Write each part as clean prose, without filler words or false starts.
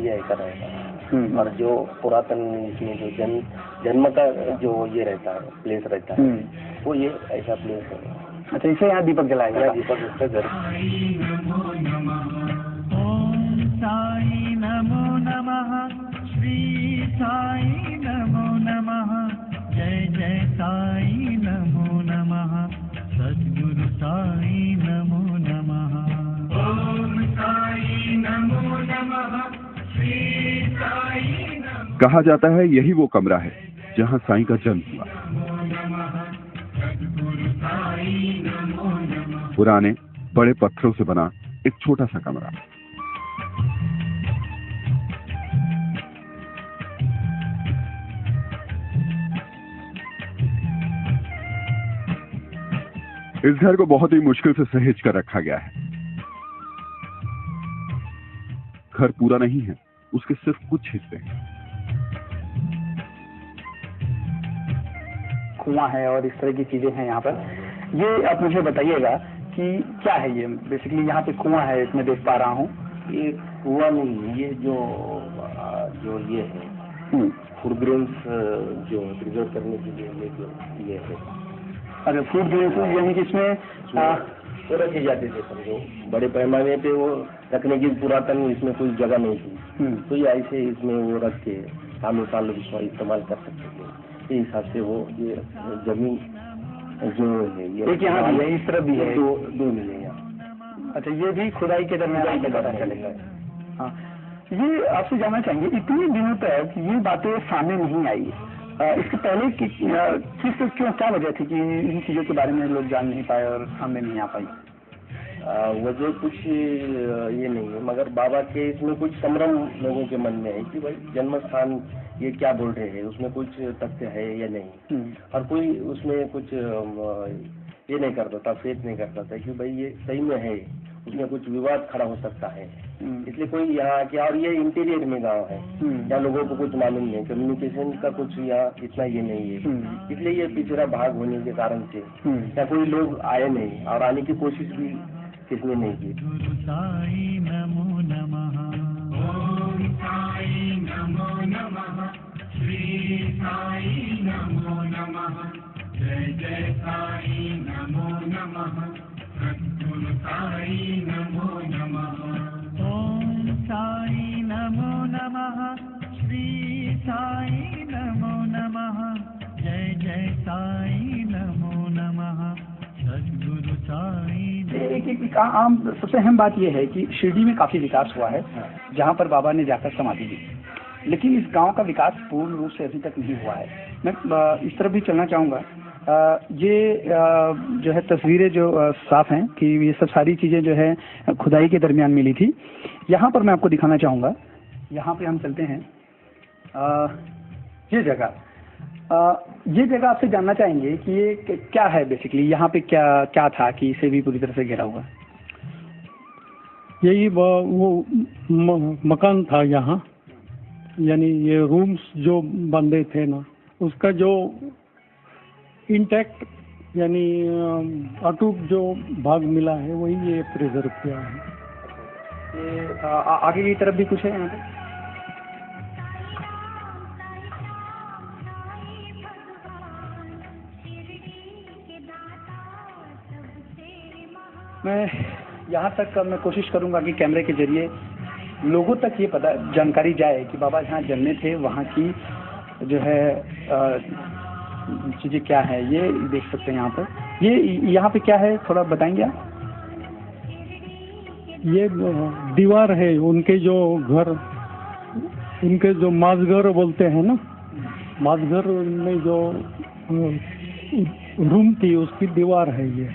ये ऐसा रहेगा। और जो पुरातन इसमें जो जन्म का जो ये रहता है, प्लेस रहता है, वो ये ऐसा प्लेस है। अच्छा, इसे यहाँ दीपक जलाएगा? यहाँ दीपक उसका घर। ओम साई नमो नमः, श्री साई नमो नमः, जय जय साई नमो नमः, सद्गुरु साई नमो नमः। ओम साई नमो नमः, श्री साई नमो। कहा जाता है यही वो कमरा है जहां साईं का जन्म हुआ। पुराने बड़े पत्थरों से बना एक छोटा सा कमरा। इस घर को बहुत ही मुश्किल से सहेज कर रखा गया है। घर पूरा नहीं है, उसके सिर्फ कुछ हिस्से हैं। कुआं है और इस तरह की चीजें हैं यहाँ पर। ये आप मुझे बताइएगा कि क्या है ये? बेसिकली यहाँ पे कुआं है, इसमें देख पा रहा हूँ। ये कुआं नहीं है, ये जो ये है फूड ग्रेन्स जो प्रिजर्व करने के लिए ये है। अरे फूड ग्रेन्स यानी कि इसमें वो रखे जाते थे, समझो बड़े पैमाने पे वो रखने की पुरातन इसमें कोई जगह नहीं थी, तो ये ऐसे इसमें वो रख के साल इसका इस्तेमाल कर सकते थे। इस हिसाब से वो ये जमीन जो है ये एक यहाँ भी है, इस तरफ भी है, दो मिले यहाँ। अच्छा, ये भी खुदाई के दरमियान पे पता चलेगा। हाँ, ये आपसे जानना चाहेंगे, इतने दिनों तक ये बातें सामने नहीं आई, इसके पहले क्यों, क्या वजह थी कि इन चीजों के बारे में लोग जान नहीं पाए और सामने नहीं आ पाई? वजह कुछ ये नहीं है, मगर बाबा के इसमें कुछ संभ्रम लोगों के मन में है कि भाई जन्म स्थान ये क्या बोल रहे हैं, उसमें कुछ तथ्य है या नहीं। और कोई उसमें कुछ ये नहीं करता था, फेथ नहीं करता था कि भाई ये सही में है, उसमें कुछ विवाद खड़ा हो सकता है। इसलिए कोई यहाँ क्या, और ये इंटीरियर में गांव है, यहाँ लोगों को कुछ मालूम नहीं, कम्युनिकेशन का कुछ यहाँ इतना ये नहीं है, इसलिए ये पिछड़ा भाग होने के कारण से या कोई लोग आए नहीं और आने की कोशिश भी किसने नहीं की। साई नमो नमः, ओम साई नमो नमः, श्री साई नमो नमः, जय जय साई नमो नमः, सद्गुरु साई नमो नमः। ओम साई नमो नमः, श्री साई नमो नमः, जय जय साई नमो नमः, सद्गुरु साई। एक आम सबसे अहम बात यह है कि शिरडी में काफी विकास हुआ है, जहाँ पर बाबा ने जाकर समाधि ली, लेकिन इस गांव का विकास पूर्ण रूप से अभी तक नहीं हुआ है। मैं इस तरफ भी चलना चाहूँगा। ये जो है तस्वीरें जो साफ हैं कि ये सब सारी चीज़ें जो है खुदाई के दरमियान मिली थी। यहाँ पर मैं आपको दिखाना चाहूँगा, यहाँ पे हम चलते हैं। ये जगह आपसे जानना चाहेंगे कि ये क्या है, बेसिकली यहाँ पे क्या था कि इसे भी पूरी तरह से घेरा हुआ? यही वो मकान था यहाँ, यानी ये रूम्स जो बंदे थे ना, उसका जो इंटैक्ट यानी अटूट जो भाग मिला है वही ये प्रिजर्व किया है। ये आगे की तरफ भी कुछ है यहाँ पे? मैं यहाँ तक मैं कोशिश करूँगा कि कैमरे के जरिए लोगों तक ये जानकारी जाए कि बाबा जहाँ जन्मे थे वहाँ की जो है चीज़ें क्या है। ये देख सकते हैं यहाँ पर, ये यहाँ पे क्या है थोड़ा बताएंगे आप? ये दीवार है उनके जो घर, उनके जो माजघर बोलते हैं ना, माजघर में जो रूम थी उसकी दीवार है ये।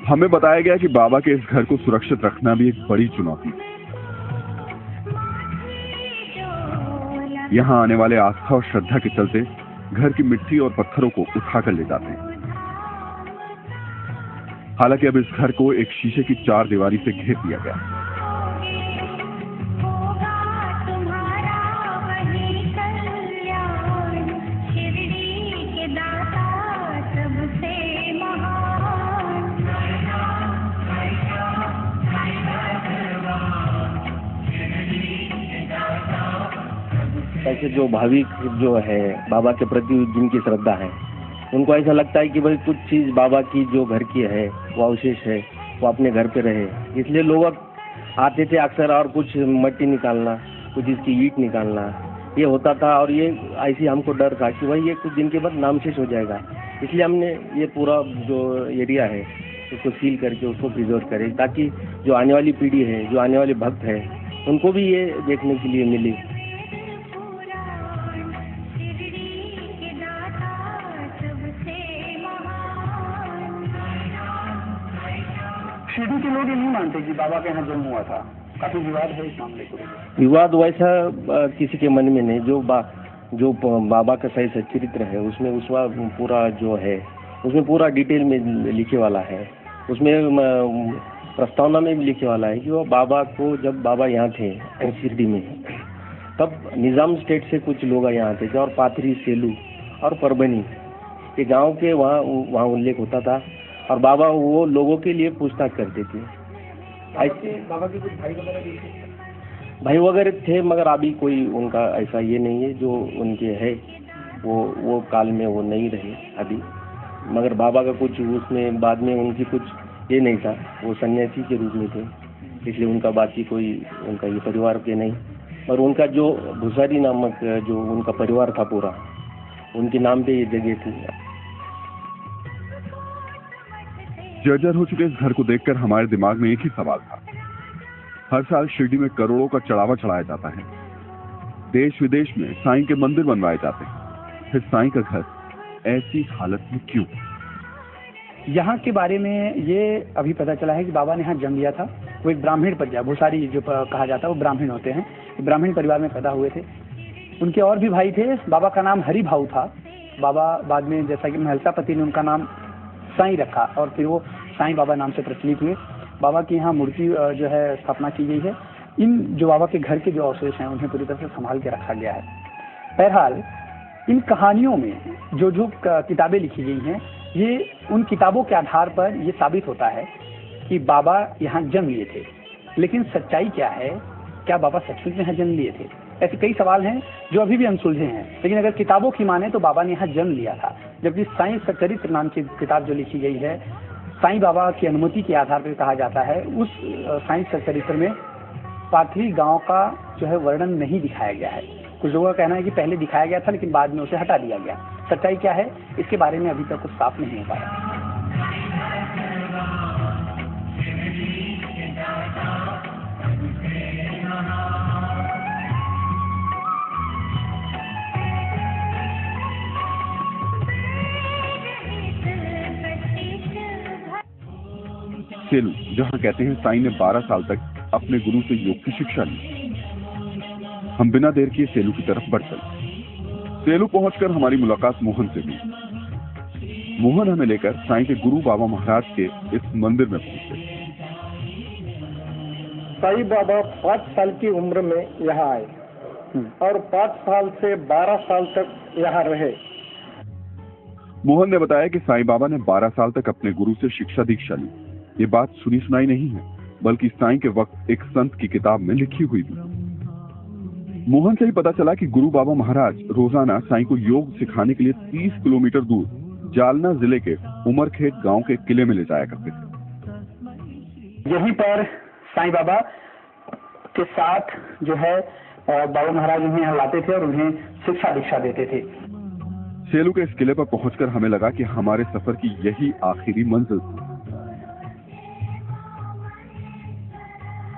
हमें बताया गया कि बाबा के इस घर को सुरक्षित रखना भी एक बड़ी चुनौती है। यहाँ आने वाले आस्था और श्रद्धा के चलते घर की मिट्टी और पत्थरों को उठाकर ले जाते हैं। हालांकि अब इस घर को एक शीशे की चार दीवारी से घेर दिया गया। कैसे जो भाविक जो है बाबा के प्रति जिनकी श्रद्धा है, उनको ऐसा लगता है कि भाई कुछ चीज़ बाबा की जो घर की है वो अवशेष है, वो अपने घर पे रहे। इसलिए लोग आते थे अक्सर, और कुछ मट्टी निकालना, कुछ इसकी ईंट निकालना, ये होता था। और ये ऐसी हमको डर था कि भाई ये कुछ दिन के बाद नामशेष हो जाएगा, इसलिए हमने ये पूरा जो एरिया है उसको सील करके उसको प्रिजर्व करें, ताकि जो आने वाली पीढ़ी है, जो आने वाले भक्त है, उनको भी ये देखने के लिए मिले। शिरडी के लोग ये नहीं मानते कि बाबा के यहाँ जन्म हुआ था, काफी विवाद है इस मामले को। विवाद वैसा किसी के मन में नहीं। जो बाबा का सही सच्चरित्र है उसमें उसका पूरा जो है उसमें पूरा डिटेल में लिखे वाला है। उसमें प्रस्तावना में भी लिखे वाला है कि वो बाबा को, जब बाबा यहाँ थे शिरडी में, तब निज़ाम स्टेट से कुछ लोग यहाँ आते थे, और पाथरी, सेलू और परभनी ये गांव के वहाँ उल्लेख होता था, और बाबा वो लोगों के लिए पूछताछ करते थे। बाबा के कुछ भाई वगैरह थे, मगर अभी कोई उनका ऐसा ये नहीं है जो उनके है, वो काल में वो नहीं रहे अभी। मगर बाबा का कुछ उसमें बाद में उनकी कुछ ये नहीं था, वो सन्यासी के रूप में थे, इसलिए उनका बाकी कोई उनका ये परिवार के नहीं। और उनका जो भुसारी नामक जो उनका परिवार था पूरा, उनके नाम पे ये जगह थी। जर्जर हो चुके इस घर को देखकर हमारे दिमाग में एक ही सवाल था। हर साल शिरडी में करोड़ों का चढ़ावा चढ़ाया जाता है, देश विदेश में साईं के मंदिर बनवाए जाते हैं, फिर साईं का घर ऐसी हालत में क्यों? यहाँ के बारे में ये अभी पता चला है कि बाबा ने यहाँ जन्म लिया था। वो एक ब्राह्मण परिवार, भूसारी जो कहा जाता है वो ब्राह्मण होते हैं, ब्राह्मण परिवार में पैदा हुए थे। उनके और भी भाई थे। बाबा का नाम हरि भाऊ था। बाबा बाद में जैसा कि महलसापति ने उनका नाम साईं रखा, और फिर वो साईं बाबा नाम से प्रचलित हुए। बाबा की यहाँ मूर्ति जो है स्थापना की गई है। इन जो बाबा के घर के जो अवशेष हैं उन्हें पूरी तरह से संभाल के रखा गया है। बहरहाल इन कहानियों में जो किताबें लिखी गई हैं, ये उन किताबों के आधार पर ये साबित होता है कि बाबा यहाँ जन्म लिए थे। लेकिन सच्चाई क्या है? क्या बाबा सचमुच में यहाँ जन्म लिए थे? ऐसे कई सवाल हैं जो अभी भी अनसुलझे हैं। लेकिन अगर किताबों की माने तो बाबा ने यहाँ जन्म लिया था। जबकि साईं सच्चरित्र नाम की किताब जो लिखी गई है, साईं बाबा की अनुमति के आधार पर कहा जाता है, उस साईं सच्चरित्र में पाथरी गांव का जो है वर्णन नहीं दिखाया गया है। कुछ लोगों का कहना है कि पहले दिखाया गया था लेकिन बाद में उसे हटा दिया गया। सच्चाई क्या है इसके बारे में अभी तक कुछ साफ नहीं हो पाया। सेलू, जहाँ कहते हैं साईं ने 12 साल तक अपने गुरु से योग की शिक्षा ली। हम बिना देर किए सेलू की तरफ बढ़ चले। सेलू पहुंचकर हमारी मुलाकात मोहन से हुई। मोहन हमें लेकर साईं के गुरु बाबा महाराज के इस मंदिर में पहुंचे। साईं बाबा 5 साल की उम्र में यहाँ आए और 5 साल से 12 साल तक यहाँ रहे। मोहन ने बताया कि साईं बाबा ने 12 साल तक अपने गुरु से शिक्षा दीक्षा ली। ये बात सुनी सुनाई नहीं है, बल्कि साईं के वक्त एक संत की किताब में लिखी हुई थी। मोहन से ही पता चला कि गुरु बाबा महाराज रोजाना साईं को योग सिखाने के लिए 30 किलोमीटर दूर जालना जिले के उमरखेत गांव के किले में ले जाया करते थे। यहीं पर साईं बाबा के साथ जो है बाबा महाराज उन्हें यहाँ लाते थे और उन्हें शिक्षा दीक्षा देते थे। सेलू के इस किले पर पहुंचकर हमें लगा कि हमारे सफर की यही आखिरी मंजिल थी।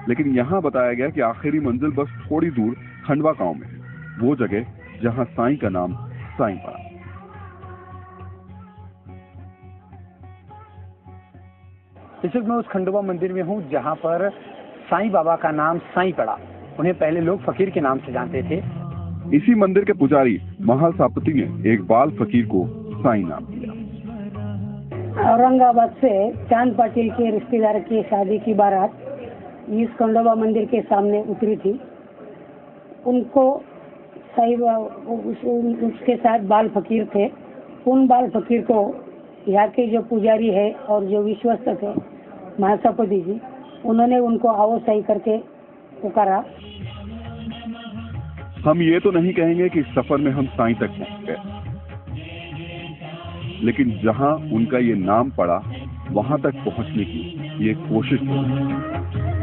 लेकिन यहाँ बताया गया कि आखिरी मंजिल बस थोड़ी दूर खंडवा गांव में है, वो जगह जहाँ साईं का नाम साईं पड़ा। इस वक्त मैं उस खंडवा मंदिर में हूँ जहाँ पर साईं बाबा का नाम साईं पड़ा। उन्हें पहले लोग फकीर के नाम से जानते थे। इसी मंदिर के पुजारी महलसापति ने एक बाल फकीर को साईं नाम दिया। औरंगाबाद से चांद पाटिल के रिश्तेदार की शादी की बारात इस खंडोबा मंदिर के सामने उतरी थी। उनको उसके साथ बाल फकीर थे। उन बाल फकीर को यहाँ के जो पुजारी है और जो विश्वस्त थे महलसापति जी, उन्होंने उनको आओ सही करके पुकारा। हम ये तो नहीं कहेंगे कि इस सफर में हम साईं तक पहुंच गए, लेकिन जहां उनका ये नाम पड़ा वहां तक पहुंचने की ये कोशिश है।